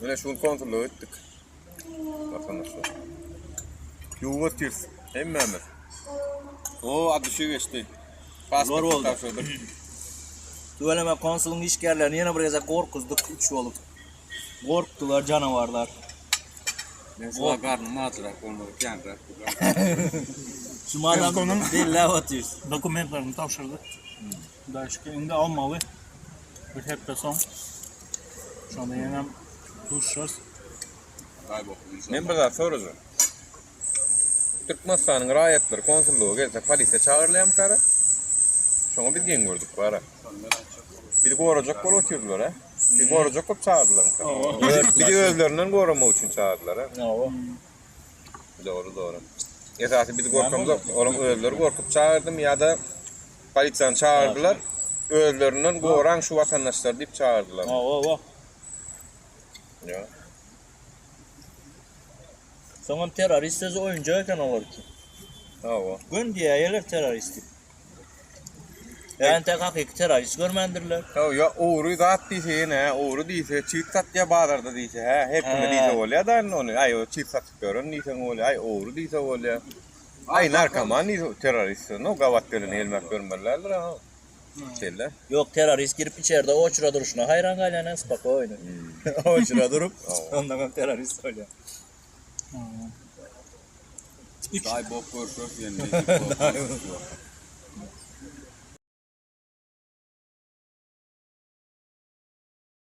Öyle şunu kontrol ettik. Vatandaşlar. Yuvatır. Emmemiz. O adı şu geçti. Zor oldu. Tavşadık. Söyleme konsolun işgərlərini yine bir geze korkuzduk 3 olup. Korktular canavarlar. Ben şu karnımı hatırak onları kendiler. Şu madem dille atıyoruz. Dokumentlerini tavşırdı. Daşka indi almalı. Bir hafta son. Şu anda yine buluşacağız. Ben bir daha soracağım. Türkmenistan'ın rayetleri konsolluğu gelse polise çağırlayam kara. Şunu biz gen gördük bara. Bir de koruyacak kol oturdular ha. Bir koruyacak kol çağırdılar. Bir de özlerinden koruma için çağırdılar ha. Doğru. Esası bir de korkumda onun özleri korkup çağırdım ya da polisan çağırdılar. Özlerinden koran şu vatandaşlar deyip çağırdılar. Ya. Tamam terörist sözü oyuncuyken olur ki. Gün diye yerler teröristi. Yani tek hakiki terörist görmendirler. Ya oğru da at diyse yine, oğru diyse çift sat ya bağlarda diyse ha. Hepsine diyse oluyor da onu. Ay o çift sat görün diyse oluyor. Ay oğru diyse oluyor. Ay narkoman diyse terörist. No gavat gölünü elmek görmerlerdir ha. Şeyler. Yok terörist girip içeride oçura duruşuna hayran galen espak oyunu. Oçura durup ondan terörist oluyor. Day bok görüşürüz.